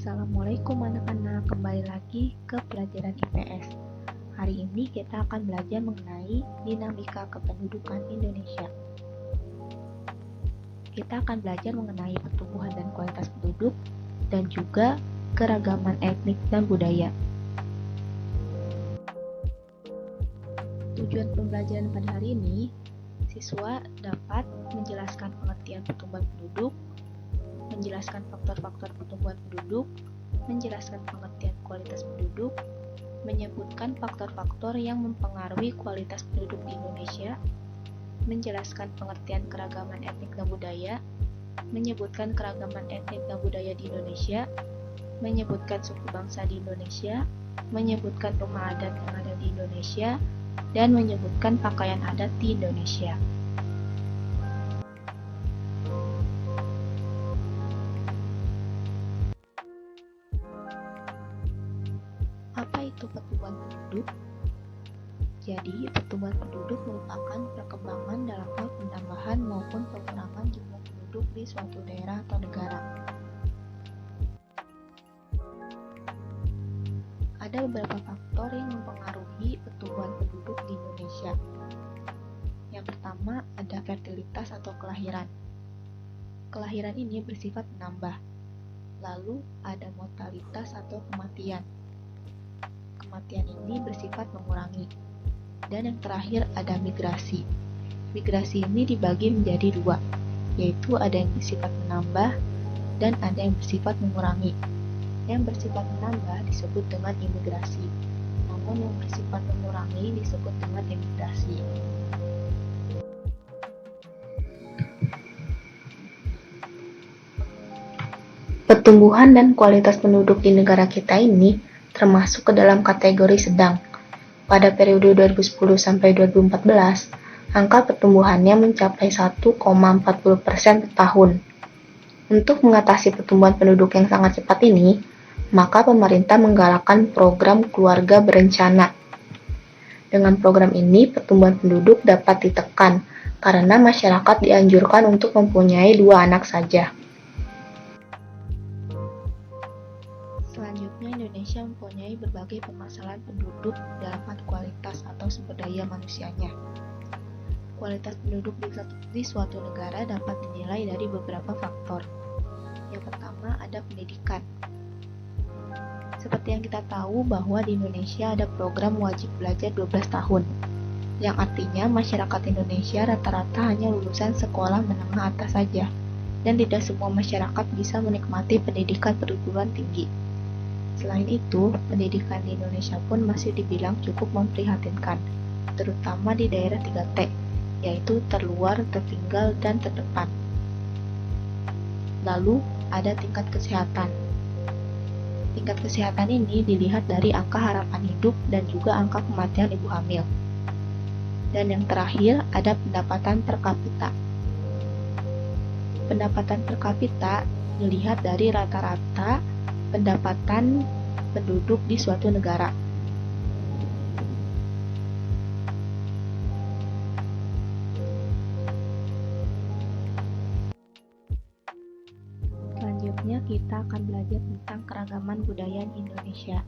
Assalamualaikum anak-anak, kembali lagi ke pelajaran IPS. Hari ini kita akan belajar mengenai dinamika kependudukan Indonesia. Kita akan belajar mengenai pertumbuhan dan kualitas penduduk dan juga keragaman etnik dan budaya. Tujuan pembelajaran pada hari ini, siswa dapat menjelaskan pengertian pertumbuhan penduduk, menjelaskan faktor-faktor pertumbuhan penduduk, menjelaskan pengertian kualitas penduduk, menyebutkan faktor-faktor yang mempengaruhi kualitas penduduk di Indonesia, menjelaskan pengertian keragaman etnik dan budaya, menyebutkan keragaman etnik dan budaya di Indonesia, menyebutkan suku bangsa di Indonesia, menyebutkan rumah adat yang ada di Indonesia, dan menyebutkan pakaian adat di Indonesia. Apa itu pertumbuhan penduduk? Jadi, pertumbuhan penduduk merupakan perkembangan dalam hal penambahan maupun pengurangan jumlah penduduk di suatu daerah atau negara. Ada beberapa faktor yang mempengaruhi pertumbuhan penduduk di Indonesia. Yang pertama, ada fertilitas atau kelahiran. Kelahiran ini bersifat menambah. Lalu, ada mortalitas atau kematian. Kematian ini bersifat mengurangi. Dan yang terakhir ada migrasi. Migrasi ini dibagi menjadi dua, yaitu ada yang bersifat menambah dan ada yang bersifat mengurangi. Yang bersifat menambah disebut dengan imigrasi, namun yang bersifat mengurangi disebut dengan emigrasi. Pertumbuhan dan kualitas penduduk di negara kita ini termasuk ke dalam kategori sedang. Pada periode 2010 sampai 2014, angka pertumbuhannya mencapai 1,40% per tahun. Untuk mengatasi pertumbuhan penduduk yang sangat cepat ini, maka pemerintah menggalakkan program keluarga berencana. Dengan program ini, pertumbuhan penduduk dapat ditekan karena masyarakat dianjurkan untuk mempunyai 2 anak saja. Selanjutnya, Indonesia mempunyai berbagai permasalahan penduduk dalam hal kualitas atau sumber daya manusianya. Kualitas penduduk di suatu negara dapat dinilai dari beberapa faktor. Yang pertama, ada pendidikan. Seperti yang kita tahu bahwa di Indonesia ada program wajib belajar 12 tahun, yang artinya masyarakat Indonesia rata-rata hanya lulusan sekolah menengah atas saja, dan tidak semua masyarakat bisa menikmati pendidikan perguruan tinggi. Selain itu, pendidikan di Indonesia pun masih dibilang cukup memprihatinkan, terutama di daerah 3T, yaitu terluar, tertinggal, dan terdepan. Lalu, ada tingkat kesehatan. Tingkat kesehatan ini dilihat dari angka harapan hidup dan juga angka kematian ibu hamil. Dan yang terakhir, ada pendapatan per kapita. Pendapatan per kapita dilihat dari rata-rata pendapatan penduduk di suatu negara. Selanjutnya kita akan belajar tentang keragaman budaya di Indonesia.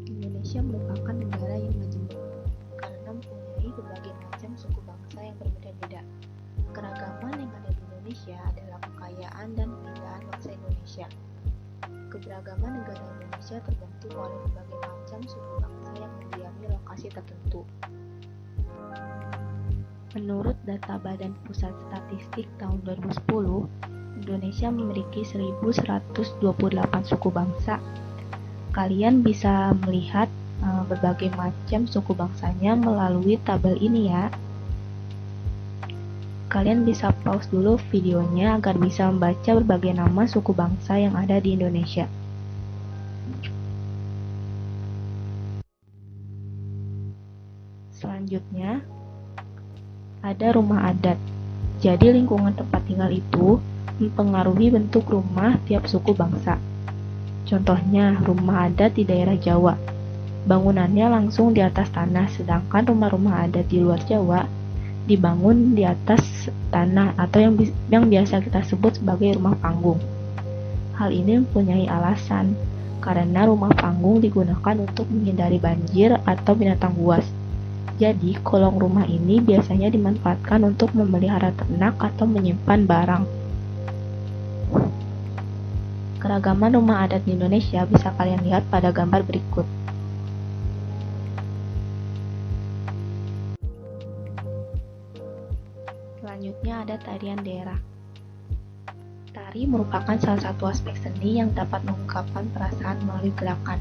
Indonesia merupakan negara yang majemuk karena mempunyai berbagai macam suku bangsa yang berbeda-beda. Keragaman yang ada di Indonesia adalah kekayaan dan keindahan bangsa Indonesia. Keberagaman negara Indonesia terbentuk oleh berbagai macam suku bangsa yang mendiami lokasi tertentu. Menurut data Badan Pusat Statistik tahun 2010, Indonesia memiliki 1.128 suku bangsa. Kalian bisa melihat berbagai macam suku bangsanya melalui tabel ini ya. Kalian bisa pause dulu videonya agar bisa membaca berbagai nama suku bangsa yang ada di Indonesia. Selanjutnya, ada rumah adat. Jadi lingkungan tempat tinggal itu mempengaruhi bentuk rumah tiap suku bangsa. Contohnya, rumah adat di daerah Jawa. Bangunannya langsung di atas tanah, sedangkan rumah-rumah adat di luar Jawa dibangun di atas tanah atau yang biasa kita sebut sebagai rumah panggung. Hal ini mempunyai alasan, karena rumah panggung digunakan untuk menghindari banjir atau binatang buas. Jadi, kolong rumah ini biasanya dimanfaatkan untuk memelihara ternak atau menyimpan barang. Keragaman rumah adat di Indonesia bisa kalian lihat pada gambar berikut. Selanjutnya ada tarian daerah. Tari merupakan salah satu aspek seni yang dapat mengungkapkan perasaan melalui gerakan.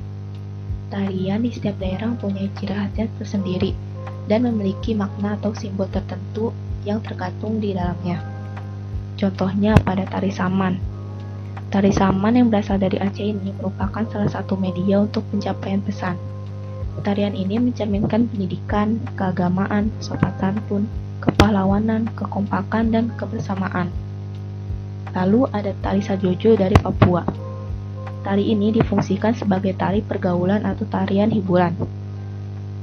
Tarian di setiap daerah mempunyai ciri khasnya tersendiri dan memiliki makna atau simbol tertentu yang tergantung di dalamnya. Contohnya pada tari saman. Tari saman yang berasal dari Aceh ini merupakan salah satu media untuk pencapaian pesan. Tarian ini mencerminkan pendidikan, keagamaan, sopan santun, kepahlawanan, kekompakan, dan kebersamaan. Lalu ada tari sajojo dari Papua. Tari ini difungsikan sebagai tari pergaulan atau tarian hiburan.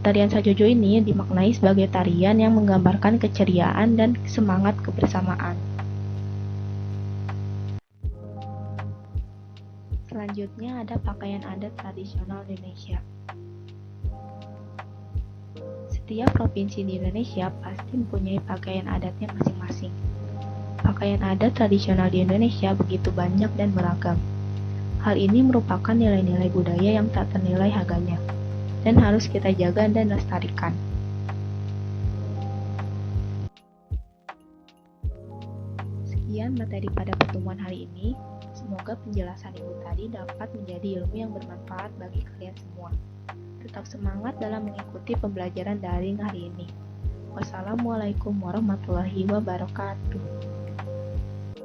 Tarian sajojo ini dimaknai sebagai tarian yang menggambarkan keceriaan dan semangat kebersamaan. Selanjutnya ada pakaian adat tradisional Indonesia. Setiap provinsi di Indonesia pasti mempunyai pakaian adatnya masing-masing. Pakaian adat tradisional di Indonesia begitu banyak dan beragam. Hal ini merupakan nilai-nilai budaya yang tak ternilai harganya, dan harus kita jaga dan lestarikan. Sekian materi pada pertemuan hari ini. Semoga penjelasan Ibu tadi dapat menjadi ilmu yang bermanfaat bagi kalian semua. Tetap semangat dalam mengikuti pembelajaran daring hari ini. Wassalamualaikum warahmatullahi wabarakatuh.